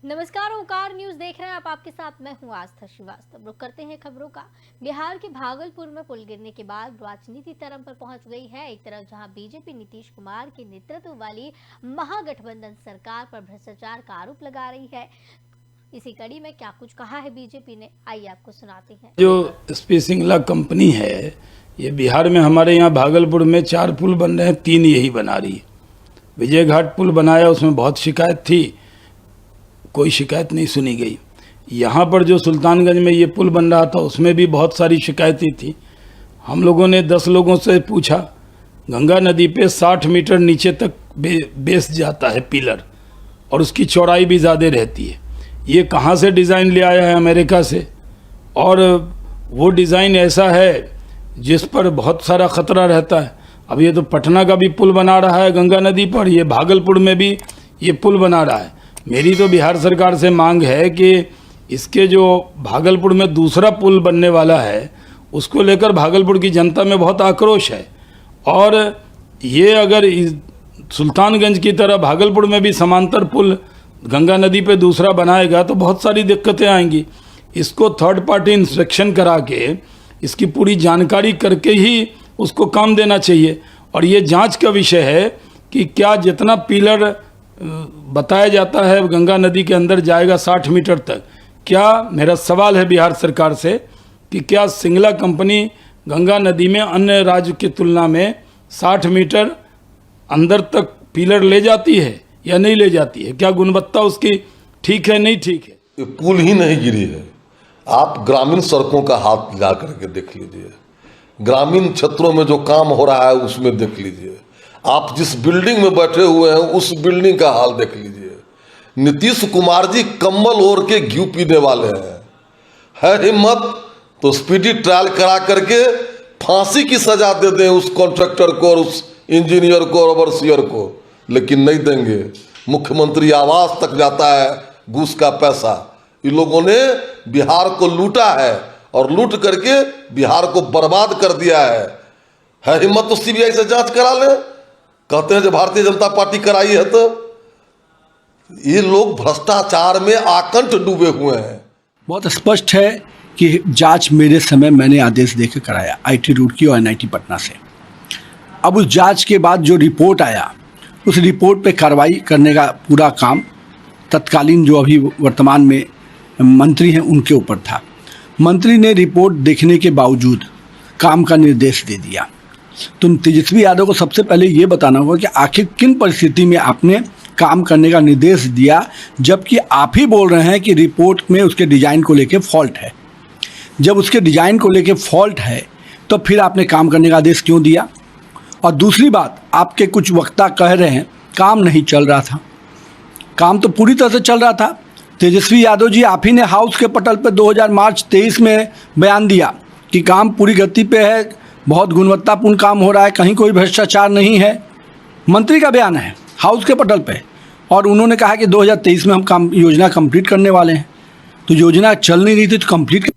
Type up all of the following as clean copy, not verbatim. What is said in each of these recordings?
नमस्कार, ओंकार न्यूज देख रहे हैं आप। आपके साथ मैं हूं आस्था श्रीवास्तव। रुक करते हैं खबरों का। बिहार के भागलपुर में पुल गिरने के बाद राजनीति चरम पर पहुंच गई है। एक तरफ जहां बीजेपी नीतीश कुमार के नेतृत्व वाली महागठबंधन सरकार पर भ्रष्टाचार का आरोप लगा रही है, इसी कड़ी में क्या कुछ कहा है बीजेपी ने, आइए आपको सुनाते हैं। जो एसपी सिंगला कंपनी है, ये बिहार में हमारे यहाँ भागलपुर में 4 पुल बन रहे हैं, 3 यही बना रही है। विजय घाट पुल बनाया, उसमें बहुत शिकायत थी, कोई शिकायत नहीं सुनी गई। यहाँ पर जो सुल्तानगंज में ये पुल बन रहा था, उसमें भी बहुत सारी शिकायतें थी। हम लोगों ने 10 लोगों से पूछा, गंगा नदी पे 60 मीटर नीचे तक बेस जाता है पिलर, और उसकी चौड़ाई भी ज़्यादा रहती है। ये कहाँ से डिज़ाइन ले आया है? अमेरिका से। और वो डिज़ाइन ऐसा है जिस पर बहुत सारा ख़तरा रहता है। अब ये तो पटना का भी पुल बना रहा है गंगा नदी पर, ये भागलपुर में भी ये पुल बना रहा है। मेरी तो बिहार सरकार से मांग है कि इसके जो भागलपुर में दूसरा पुल बनने वाला है, उसको लेकर भागलपुर की जनता में बहुत आक्रोश है। और ये अगर सुल्तानगंज की तरह भागलपुर में भी समांतर पुल गंगा नदी पे दूसरा बनाएगा तो बहुत सारी दिक्कतें आएंगी। इसको थर्ड पार्टी इंस्पेक्शन करा के इसकी पूरी जानकारी करके ही उसको काम देना चाहिए। और ये जांच का विषय है कि क्या जितना पिलर बताया जाता है गंगा नदी के अंदर जाएगा 60 मीटर तक, क्या, मेरा सवाल है बिहार सरकार से कि क्या सिंगला कंपनी गंगा नदी में अन्य राज्य की तुलना में 60 मीटर अंदर तक पिलर ले जाती है या नहीं ले जाती है? क्या गुणवत्ता उसकी ठीक है, नहीं ठीक है? ये पुल ही नहीं गिरी है। आप ग्रामीण सड़कों का हाथ ला करके देख लीजिए, ग्रामीण क्षेत्रों में जो काम हो रहा है उसमें देख लीजिए। आप जिस बिल्डिंग में बैठे हुए हैं उस बिल्डिंग का हाल देख लीजिए। नीतीश कुमार जी कम्बल ओढ़ के घी पीने वाले हैं। है हिम्मत तो स्पीडी ट्रायल करा करके फांसी की सजा दे दें उस कॉन्ट्रैक्टर को और उस इंजीनियर को और ओवरसियर को, लेकिन नहीं देंगे। मुख्यमंत्री आवास तक जाता है घूस का पैसा। इन लोगों ने बिहार को लूटा है और लूट करके बिहार को बर्बाद कर दिया है हिम्मत तो सीबीआई से जांच करा ले। कहते हैं जो भारतीय जनता पार्टी कराई है, तो ये लोग भ्रष्टाचार में आकंठ डूबे हुए हैं। बहुत स्पष्ट है कि जांच मेरे समय मैंने आदेश देकर कराया आईटी रुड़की और एनआईटी पटना से। अब उस जांच के बाद जो रिपोर्ट आया, उस रिपोर्ट पे कार्रवाई करने का पूरा काम तत्कालीन जो अभी वर्तमान में मंत्री हैं उनके ऊपर था। मंत्री ने रिपोर्ट देखने के बावजूद काम का निर्देश दे दिया। तो तेजस्वी यादव को सबसे पहले ये बताना होगा कि आखिर किन परिस्थिति में आपने काम करने का निर्देश दिया, जबकि आप ही बोल रहे हैं कि रिपोर्ट में उसके डिज़ाइन को लेके फॉल्ट है। जब उसके डिज़ाइन को लेके फॉल्ट है तो फिर आपने काम करने का आदेश क्यों दिया? और दूसरी बात, आपके कुछ वक्ता कह रहे हैं काम नहीं चल रहा था। काम तो पूरी तरह से चल रहा था। तेजस्वी यादव जी, आप ही ने हाउस के पटल पर 2000 मार्च 23 में बयान दिया कि काम पूरी गति पे है, बहुत गुणवत्तापूर्ण काम हो रहा है, कहीं कोई भ्रष्टाचार नहीं है। मंत्री का बयान है हाउस के पटल पे, और उन्होंने कहा कि 2023 में हम काम योजना कंप्लीट करने वाले हैं। तो योजना चल नहीं रही थी तो कंप्लीट।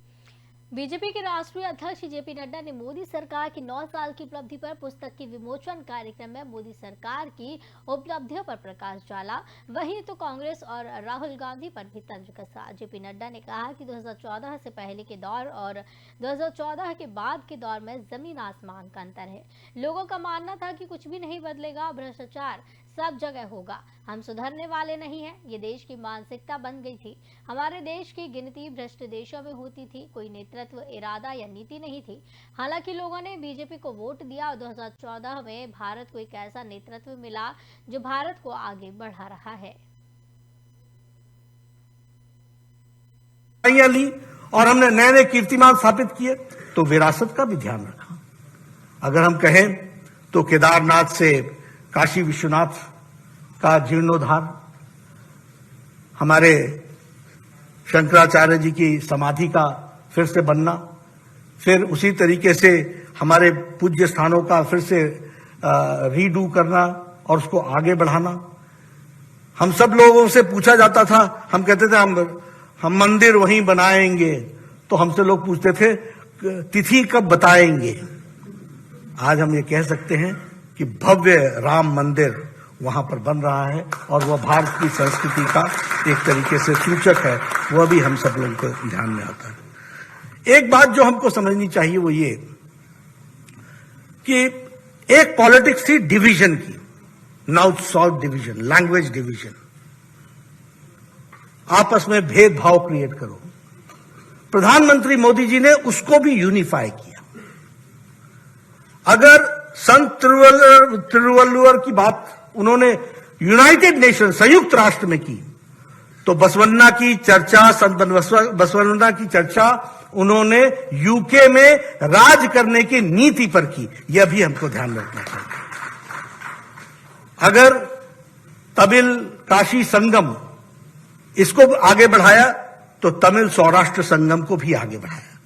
बीजेपी के राष्ट्रीय अध्यक्ष जेपी नड्डा ने मोदी सरकार की 9 साल की उपलब्धि पर पुस्तक की विमोचन कार्यक्रम में मोदी सरकार की उपलब्धियों पर प्रकाश डाला। वहीं तो कांग्रेस और राहुल गांधी पर भी तंज कसा। जेपी नड्डा ने कहा कि 2014 से पहले के दौर और 2014 के बाद के दौर में जमीन आसमान का अंतर है। लोगों का मानना था कि कुछ भी नहीं बदलेगा, भ्रष्टाचार सब जगह होगा, हम सुधरने वाले नहीं हैं। ये देश की मानसिकता बन गई थी। हमारे देश की गिनती भ्रष्ट देशों में होती थी, कोई नेतृत्व, इरादा या नीति नहीं थी। हालांकि लोगों ने बीजेपी को वोट दिया और 2014 में भारत को एक ऐसा नेतृत्व मिला जो भारत को आगे बढ़ा रहा है। ली और हमने नए नए कीर्तिमान स्थापित किए, तो विरासत का भी ध्यान रखा। अगर हम कहें तो केदारनाथ से काशी विश्वनाथ का जीर्णोद्धार, हमारे शंकराचार्य जी की समाधि का फिर से बनना, फिर उसी तरीके से हमारे पूज्य स्थानों का फिर से रीडू करना और उसको आगे बढ़ाना। हम सब लोगों से पूछा जाता था, हम कहते थे हम मंदिर वहीं बनाएंगे, तो हमसे लोग पूछते थे तिथि कब बताएंगे। आज हम ये कह सकते हैं कि भव्य राम मंदिर वहां पर बन रहा है और वह भारत की संस्कृति का एक तरीके से सूचक है, वह भी हम सब लोगों को ध्यान में आता है। एक बात जो हमको समझनी चाहिए वो ये कि एक पॉलिटिक्स थी डिवीजन की, north south division, language division, आपस में भेदभाव क्रिएट करो। प्रधानमंत्री मोदी जी ने उसको भी यूनिफाई किया। अगर संत तिरुवल्लुवर की बात उन्होंने यूनाइटेड नेशन, संयुक्त राष्ट्र में की, तो बसवन्ना की चर्चा, संत बसवन्ना की चर्चा उन्होंने यूके में राज करने की नीति पर की। यह भी हमको ध्यान रखना चाहिए। अगर तमिल काशी संगम इसको आगे बढ़ाया तो तमिल सौराष्ट्र संगम को भी आगे बढ़ाया।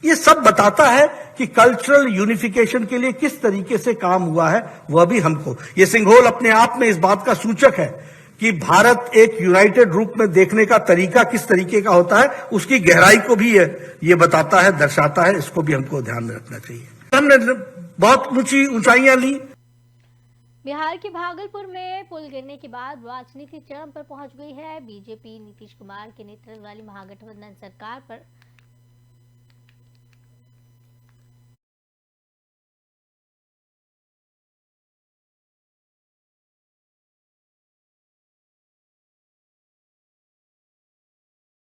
ये सब बताता है कि कल्चरल यूनिफिकेशन के लिए किस तरीके से काम हुआ है, वह भी हमको, ये सिंघोल अपने आप में इस बात का सूचक है कि भारत एक यूनाइटेड रूप में देखने का तरीका किस तरीके का होता है, उसकी गहराई को भी ये बताता है, दर्शाता है। इसको भी हमको ध्यान में रखना चाहिए। हमने बहुत ऊंची ऊंचाइयां ली। बिहार के भागलपुर में पुल गिरने के बाद राजनीति चरम पर पहुंच गई है। बीजेपी नीतीश कुमार के नेतृत्व वाली महागठबंधन सरकार पर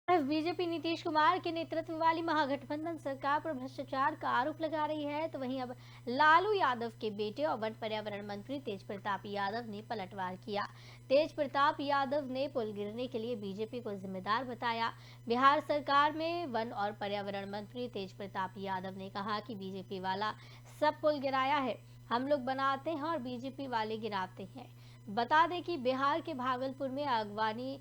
बीजेपी नीतीश कुमार के नेतृत्व वाली महागठबंधन सरकार पर भ्रष्टाचार का आरोप लगा रही है, तो वहीं अब लालू यादव के बेटे और वन पर्यावरण मंत्री तेज प्रताप यादव ने पलटवार किया। तेज प्रताप यादव ने पुल गिरने के लिए बीजेपी को जिम्मेदार बताया। बिहार सरकार में वन और पर्यावरण मंत्री तेज प्रताप यादव ने कहा कि बीजेपी वाला सब पुल गिराया है, हम लोग बनाते हैं और बीजेपी वाले गिराते हैं। बता दें कि बिहार के भागलपुर में अगवानी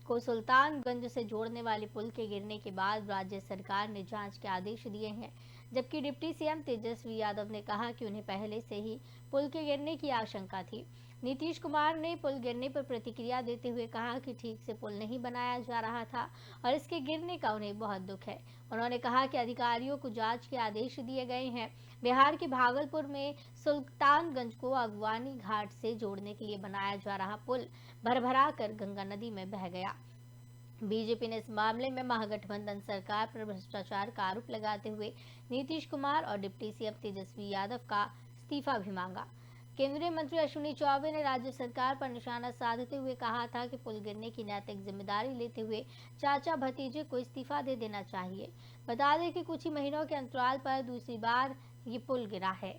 को सुल्तानगंज से जोड़ने वाले पुल के गिरने के बाद राज्य सरकार ने जांच के आदेश दिए हैं, जबकि डिप्टी सीएम तेजस्वी यादव ने कहा कि उन्हें पहले से ही पुल के गिरने की आशंका थी। नीतीश कुमार ने पुल गिरने पर प्रतिक्रिया देते हुए कहा कि ठीक से पुल नहीं बनाया जा रहा था और इसके गिरने का उन्हें बहुत दुख है। उन्होंने कहा कि अधिकारियों को जांच के आदेश दिए गए हैं। बिहार के भागलपुर में सुल्तानगंज को अगवानी घाट से जोड़ने के लिए बनाया जा रहा पुल भरभरा कर गंगा नदी में बह गया। बीजेपी ने इस मामले में महागठबंधन सरकार पर भ्रष्टाचार का आरोप लगाते हुए नीतीश कुमार और डिप्टी सीएम तेजस्वी यादव का इस्तीफा भी मांगा। केंद्रीय मंत्री अश्विनी चौबे ने राज्य सरकार पर निशाना साधते हुए कहा था कि पुल गिरने की नैतिक जिम्मेदारी लेते हुए चाचा भतीजे को इस्तीफा दे देना चाहिए। बता दें कि कुछ ही महीनों के अंतराल पर दूसरी बार ये पुल गिरा है।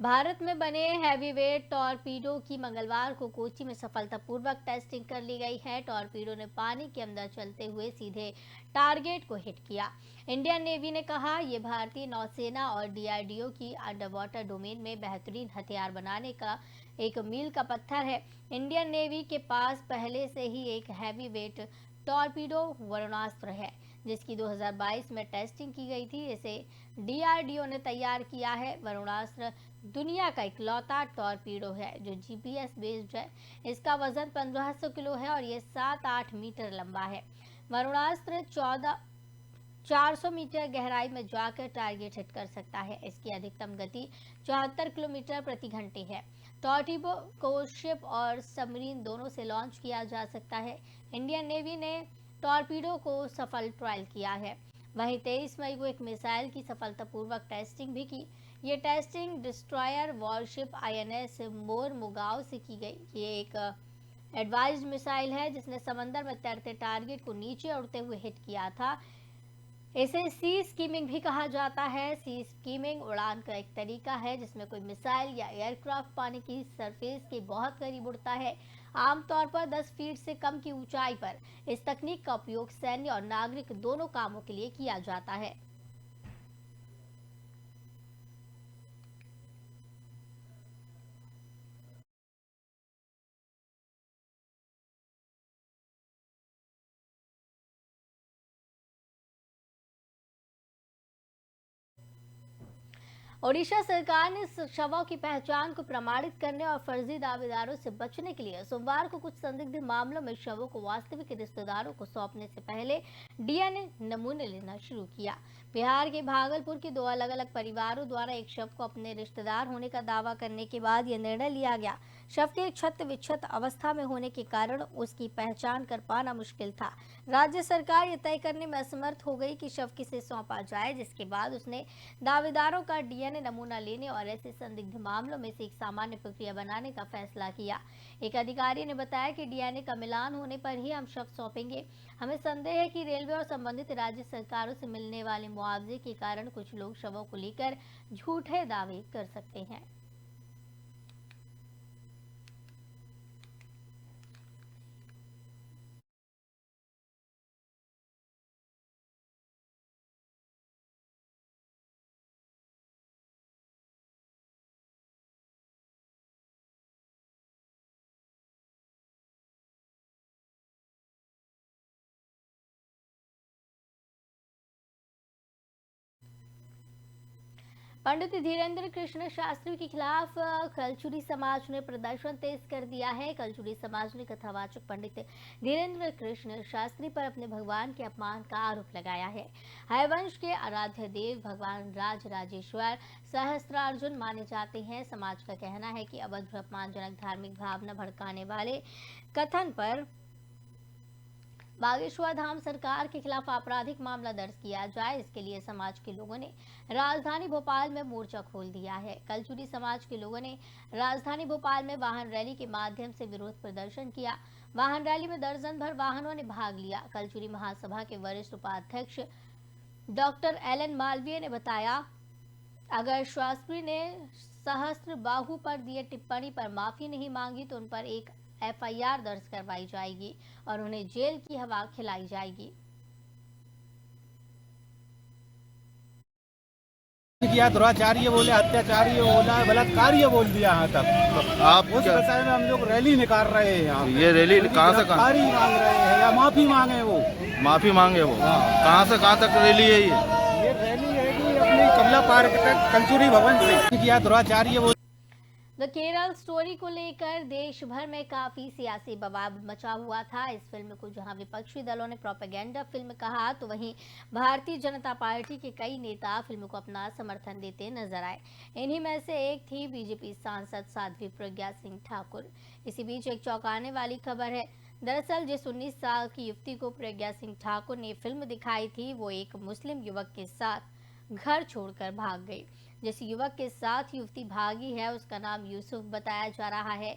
भारत में बने हैवीवेट टॉर्पीडो की मंगलवार को कोच्चि में सफलतापूर्वक टेस्टिंग कर ली गई है। टॉर्पीडो ने पानी के अंदर चलते हुए सीधे टारगेट को हिट किया। इंडियन नेवी ने कहा यह भारतीय नौसेना और डीआरडीओ की अंडर वाटर डोमेन में बेहतरीन हथियार बनाने का एक मील का पत्थर है। इंडियन नेवी के पास पहले से ही एक हैवीवेट टॉर्पीडो वरुणास्त्र है, जिसकी 2022 में टेस्टिंग की गई थी। इसे डीआरडीओ ने तैयार किया है। वरुणास्त्र दुनिया का इकलौता टॉर्पीडो है जो जीपीएस बेस्ड है। इसका वजन 1500 किलो है और ये 7-8 मीटर लंबा है। वरुणास्त्र 400 मीटर गहराई में जाकर टारगेट हिट कर सकता है। इसकी अधिकतम गति 74 किलोमीटर प्रति घंटे है। टॉर्पीडो को शिप और सबमरीन दोनों से लॉन्च किया जा सकता है। इंडियन नेवी ने टॉर्पीडो को सफल ट्रायल किया है। वहीं 23 मई को एक मिसाइल की सफलतापूर्वक टेस्टिंग भी की। ये testing destroyer worship INS Mormugao से की गई। ये एक एडवाइज्ड मिसाइल है जिसने समंदर में तैरते टारगेट को नीचे उड़ते हुए हिट किया था। इसे सी स्कीमिंग भी कहा जाता है। सी स्कीमिंग उड़ान का एक तरीका है जिसमें कोई मिसाइल या एयरक्राफ्ट पानी की सरफेस के बहुत करीब उड़ता है। आमतौर पर 10 फीट से कम की ऊंचाई पर इस तकनीक का उपयोग सैन्य और नागरिक दोनों कामों के लिए किया जाता है। ओडिशा सरकार ने शवों की पहचान को प्रमाणित करने और फर्जी दावेदारों से बचने के लिए सोमवार को कुछ संदिग्ध मामलों में शवों को वास्तविक रिश्तेदारों को सौंपने से पहले डीएनए नमूने लेना शुरू किया। बिहार के भागलपुर के 2 अलग-अलग परिवारों द्वारा एक शव को अपने रिश्तेदार होने का दावा करने के बाद यह निर्णय लिया गया। शव के क्षत विक्षत अवस्था में होने के कारण उसकी पहचान कर पाना मुश्किल था। राज्य सरकार यह तय करने में असमर्थ हो गई कि शव किसे सौंपा जाए, जिसके बाद उसने दावेदारों का डीएनए नमूना लेने और ऐसे संदिग्ध मामलों में से एक सामान्य प्रक्रिया बनाने का फैसला किया। एक अधिकारी ने बताया कि डीएनए का मिलान होने पर ही हम शव सौंपेंगे। हमें संदेह है कि रेलवे और संबंधित राज्य सरकारों से मिलने वाले मुआवजे के कारण कुछ लोग शवों को लेकर झूठे दावे कर सकते हैं। पंडित धीरेन्द्र कृष्ण शास्त्री के खिलाफ कलचुरी समाज ने प्रदर्शन तेज कर दिया है। कलचुरी समाज ने कथावाचक पंडित धीरेन्द्र कृष्ण शास्त्री पर अपने भगवान के अपमान का आरोप लगाया है। हयवंश के आराध्य देव भगवान राजराजेश्वर सहस्त्रार्जुन माने जाते हैं। समाज का कहना है कि अवध अपमानजनक धार्मिक भावना भड़काने वाले कथन पर बागेश्वर धाम सरकार के खिलाफ आपराधिक मामला दर्ज किया जाए, इसके लिए समाज के लोगों ने राजधानी भोपाल में मोर्चा खोल दिया है। कलचुरी समाज के लोगों ने राजधानी भोपाल में वाहन रैली के माध्यम से विरोध प्रदर्शन किया। वाहन रैली में दर्जन भर वाहनों ने भाग लिया। कलचुरी महासभा के वरिष्ठ उपाध्यक्ष डॉक्टर एलन मालवीय ने बताया, अगर शास्त्री ने सहस्त्र बाहु पर दिए टिप्पणी पर माफी नहीं मांगी तो उन पर एक एफआईआर दर्ज करवाई जाएगी और उन्हें जेल की हवा खिलाई जाएगी। किया दुराचार्य बोले, अत्याचार्य बोला, बलात्कार्य बोल दिया। यहाँ तक आप उस विषय में हम लोग रैली निकाल रहे हैं। यहाँ ये रैली कहाँ से कहाँ मांग रहे हैं या माफी मांगे वो। माफी मांगे वो कहाँ से कहाँ तक रैली है ये रैली है कि अपनी कमला पार्क तक कलचुरी भवन से किया दुराचार्य बोले। द केरल स्टोरी को लेकर देश भर में काफी सियासी बवाल मचा हुआ था। इस फिल्म को जहां विपक्षी दलों ने प्रोपेगेंडा फिल्म कहा, तो वहीं भारतीय जनता पार्टी के कई नेता फिल्म को अपना समर्थन देते नजर आए। इन्हीं में से एक थी बीजेपी सांसद साध्वी प्रज्ञा सिंह ठाकुर। इसी बीच एक चौंकाने वाली खबर है। दरअसल जिस 19 साल की युवती को प्रज्ञा सिंह ठाकुर ने फिल्म दिखाई थी, वो एक मुस्लिम युवक के साथ घर छोड़कर भाग गई। जिस युवक के साथ युवती भागी है उसका नाम यूसुफ बताया जा रहा है।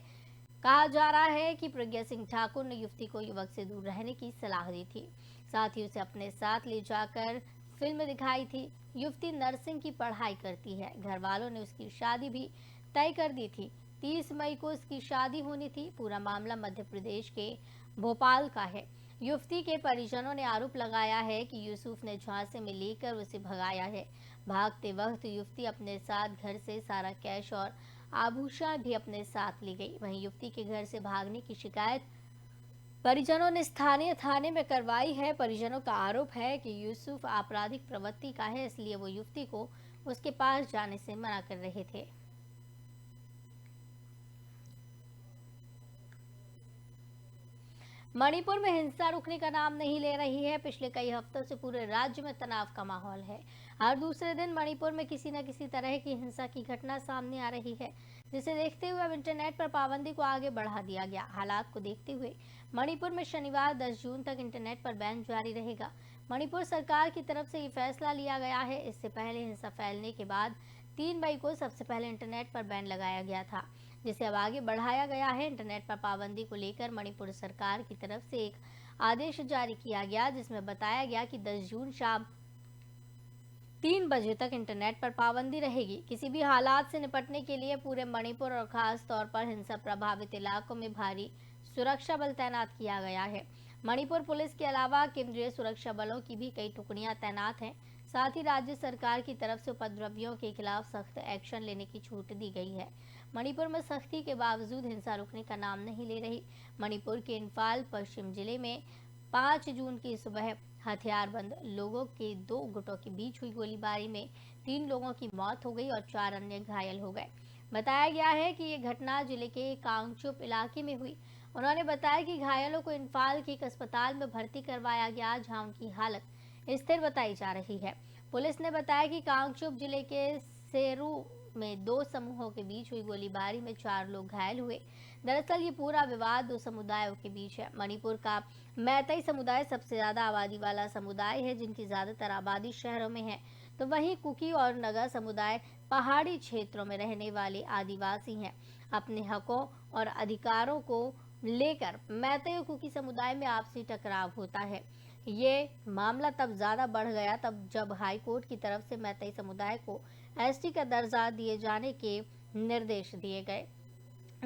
कहा जा रहा है कि प्रज्ञा सिंह ठाकुर ने युवती को युवक से दूर रहने की सलाह दी थी, साथ ही उसे अपने साथ ले जाकर फिल्म दिखाई थी। युवती नर्सिंग की पढ़ाई करती है। घर वालों ने उसकी शादी भी तय कर दी थी। 30 मई को उसकी शादी होनी थी। पूरा मामला मध्य प्रदेश के भोपाल का है। युवती के परिजनों ने आरोप लगाया है कि यूसुफ ने झांसे में लेकर उसे भगाया है। भागते वक्त युवती अपने साथ घर से सारा कैश और आभूषण भी अपने साथ ले गई। वहीं युवती के घर से भागने की शिकायत परिजनों ने स्थानीय थाने में करवाई है। परिजनों का आरोप है कि यूसुफ आपराधिक प्रवृत्ति का है, इसलिए वो युवती को उसके पास जाने से मना कर रहे थे। मणिपुर में हिंसा रुकने का नाम नहीं ले रही है। पिछले कई हफ्तों से पूरे राज्य में तनाव का माहौल है। हर दूसरे दिन मणिपुर में किसी न किसी तरह की हिंसा की घटना सामने आ रही है, जिसे देखते हुए अब इंटरनेट पर पाबंदी को आगे बढ़ा दिया गया। हालात को देखते हुए मणिपुर में शनिवार 10 जून तक इंटरनेट पर बैन जारी रहेगा। मणिपुर सरकार की तरफ से ये फैसला लिया गया है। इससे पहले हिंसा फैलने के बाद 3 मई को सबसे पहले इंटरनेट पर बैन लगाया गया था, जिसे अब आगे बढ़ाया गया है। इंटरनेट पर पाबंदी को लेकर मणिपुर सरकार की तरफ से एक आदेश जारी किया गया, जिसमें बताया गया कि 10 जून शाम 3 बजे तक इंटरनेट पर पाबंदी रहेगी। किसी भी हालात से निपटने के लिए पूरे मणिपुर और खास तौर पर हिंसा प्रभावित इलाकों में भारी सुरक्षा बल तैनात किया गया है। मणिपुर पुलिस के अलावा केंद्रीय सुरक्षा बलों की भी कई टुकड़ियां तैनात हैं। साथ ही राज्य सरकार की तरफ से उपद्रवियों के खिलाफ सख्त एक्शन लेने की छूट दी गई है। मणिपुर में सख्ती के बावजूद हिंसा रुकने का नाम नहीं ले रही। मणिपुर के इम्फाल पश्चिम जिले में 5 जून की सुबह हथियारबंद लोगों के 2 गुटों के बीच हुई गोलीबारी में 3 लोगों की मौत हो गई और 4 अन्य घायल हो गए। बताया गया है कि ये घटना जिले के कांगचुप इलाके में हुई। उन्होंने बताया कि घायलों को इम्फाल के एक अस्पताल में भर्ती करवाया गया, जहां उनकी हालत स्थिर बताई जा रही है। पुलिस ने बताया कि कांगचुप जिले के सेरू में 2 समूहों के बीच हुई गोलीबारी में 4 लोग घायल हुए। दरअसल ये पूरा विवाद 2 समुदायों के बीच है। मणिपुर का मैतेई समुदाय सबसे ज्यादा आबादी वाला समुदाय है, जिनकी ज्यादातर आबादी शहरों में है, तो वहीं कुकी और नगा समुदाय पहाड़ी क्षेत्रों में रहने वाले आदिवासी हैं। अपने हकों और अधिकारों को लेकर मैतेई और कुकी समुदाय में आपसी टकराव होता है। ये मामला तब ज्यादा बढ़ गया तब जब हाई कोर्ट की तरफ से मैतेई समुदाय को एसटी का दर्जा दिए जाने के निर्देश दिए गए।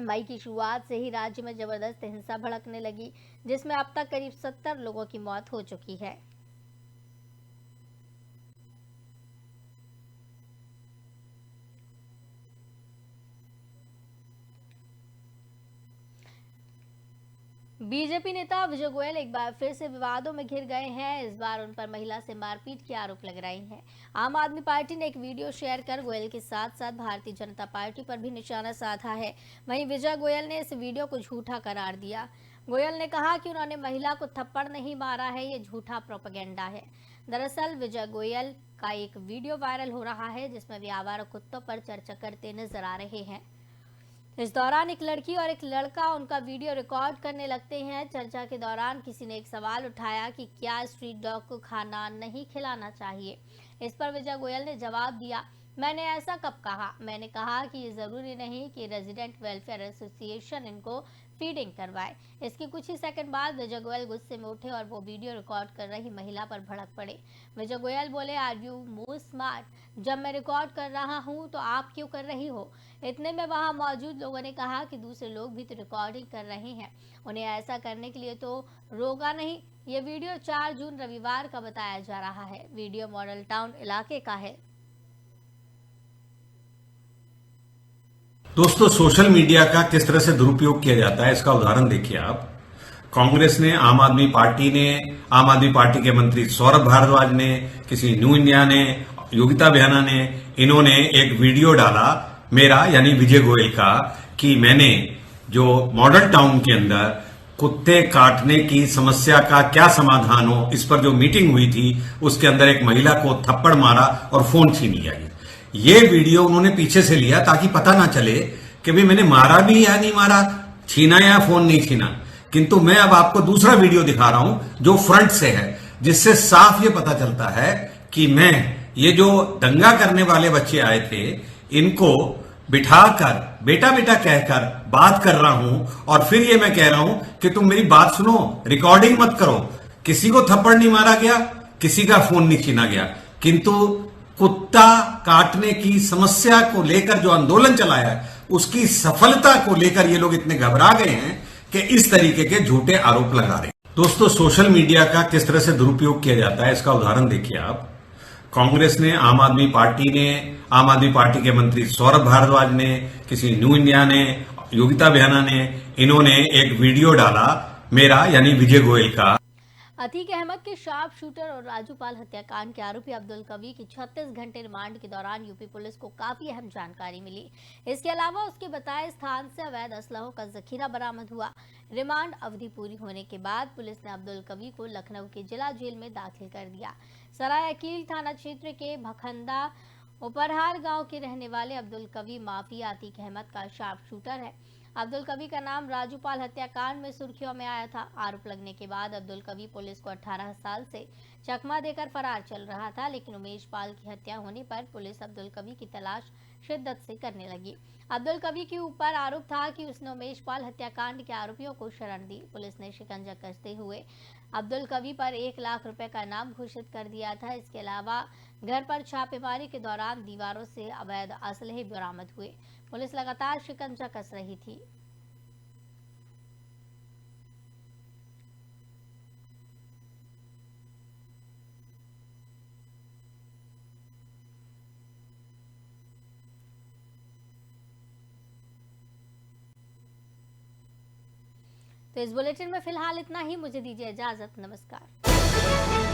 मई की शुरुआत से ही राज्य में जबरदस्त हिंसा भड़कने लगी, जिसमें अब तक करीब 70 लोगों की मौत हो चुकी है। बीजेपी नेता विजय गोयल एक बार फिर से विवादों में घिर गए हैं। इस बार उन पर महिला से मारपीट के आरोप लग रहे हैं। आम आदमी पार्टी ने एक वीडियो शेयर कर गोयल के साथ साथ भारतीय जनता पार्टी पर भी निशाना साधा है। वहीं विजय गोयल ने इस वीडियो को झूठा करार दिया। गोयल ने कहा कि उन्होंने महिला को थप्पड़ नहीं मारा है, ये झूठा प्रोपेगेंडा है। दरअसल विजय गोयल का एक वीडियो वायरल हो रहा है, जिसमें वे आवारा कुत्तों पर चर्चा करते नजर आ रहे हैं। इस दौरान एक लड़की और एक लड़का उनका वीडियो रिकॉर्ड करने लगते हैं। चर्चा के दौरान किसी ने एक सवाल उठाया कि क्या स्ट्रीट डॉग को खाना नहीं खिलाना चाहिए। इस पर विजय गोयल ने जवाब दिया, मैंने ऐसा कब कहा? मैंने कहा कि ये जरूरी नहीं कि रेजिडेंट वेलफेयर एसोसिएशन इनको फीडिंग करवाए। इसके कुछ ही सेकंड बाद विजय गोयल गुस्से में उठे और वो वीडियो रिकॉर्ड कर रही महिला पर भड़क पड़े। विजय गोयल बोले, आर यू मोर स्मार्ट? जब मैं रिकॉर्ड कर रहा हूँ तो आप क्यों कर रही हो? इतने में वहां मौजूद लोगों ने कहा कि दूसरे लोग भी तो रिकॉर्डिंग कर रहे हैं, उन्हें ऐसा करने के लिए तो रोका नहीं। ये वीडियो 4 जून रविवार का बताया जा रहा है। वीडियो मॉडल टाउन इलाके का है। दोस्तों, सोशल मीडिया का किस तरह से दुरुपयोग किया जाता है इसका उदाहरण देखिए आप। कांग्रेस ने, आम आदमी पार्टी ने, आम आदमी पार्टी के मंत्री सौरभ भारद्वाज ने, किसी न्यू इंडिया ने, योगिता बेहना ने, इन्होंने एक वीडियो डाला मेरा यानी विजय गोयल का कि मैंने जो मॉडल टाउन के अंदर कुत्ते काटने की समस्या का क्या समाधान हो, इस पर जो मीटिंग हुई थी उसके अंदर एक महिला को थप्पड़ मारा और फोन छीन लिया। ये वीडियो उन्होंने पीछे से लिया ताकि पता ना चले कि भाई मैंने मारा भी या नहीं मारा, छीना या फोन नहीं छीना। किंतु मैं अब आपको दूसरा वीडियो दिखा रहा हूं जो फ्रंट से है, जिससे साफ ये पता चलता है कि मैं ये जो दंगा करने वाले बच्चे आए थे इनको बिठाकर बेटा बेटा कहकर बात कर रहा हूं और फिर ये मैं कह रहा हूं कि तुम मेरी बात सुनो, रिकॉर्डिंग मत करो। किसी को थप्पड़ नहीं मारा गया, किसी का फोन नहीं छीना गया, किंतु कुत्ता काटने की समस्या को लेकर जो आंदोलन चलाया है उसकी सफलता को लेकर ये लोग इतने घबरा गए हैं कि इस तरीके के झूठे आरोप लगा रहे हैं। दोस्तों, सोशल मीडिया का किस तरह से दुरुपयोग किया जाता है इसका उदाहरण देखिए आप। कांग्रेस ने, आम आदमी पार्टी ने, आम आदमी पार्टी के मंत्री सौरभ भारद्वाज ने, किसी न्यू इंडिया ने, योगिता बेहना ने, इन्होंने एक वीडियो डाला मेरा यानी विजय गोयल का। अतीक अहमद के शार्प शूटर और राजूपाल हत्याकांड के आरोपी अब्दुल कवी की 36 घंटे रिमांड के दौरान यूपी पुलिस को काफी अहम जानकारी मिली। इसके अलावा उसके बताए स्थान से अवैध असलहों का जखीरा बरामद हुआ। रिमांड अवधि पूरी होने के बाद पुलिस ने अब्दुल कवी को लखनऊ के जिला जेल में दाखिल कर दिया। सराय अकील थाना क्षेत्र के भखंदा उपरहार गांव के रहने वाले अब्दुल कवी माफिया अतीक अहमद का शार्प शूटर है। अब्दुल कवी का नाम राजूपाल हत्याकांड में सुर्खियों में आया था। आरोप लगने के बाद अब्दुल कवी पुलिस को 18 साल से चकमा देकर फरार चल रहा था, लेकिन उमेश पाल की हत्या होने पर पुलिस अब्दुल कवी की तलाश शिद्दत से करने लगी। अब्दुल कवी के ऊपर आरोप था कि उसने उमेश पाल हत्याकांड के आरोपियों को शरण दी। पुलिस ने शिकंजा कसते हुए अब्दुल कवी पर 1 लाख रुपए का इनाम घोषित कर दिया था। इसके अलावा घर पर छापेमारी के दौरान दीवारों से अवैध असलहे बरामद हुए। पुलिस लगातार शिकंजा कस रही थी। तो इस बुलेटिन में फिलहाल इतना ही। मुझे दीजिए इजाजत। नमस्कार।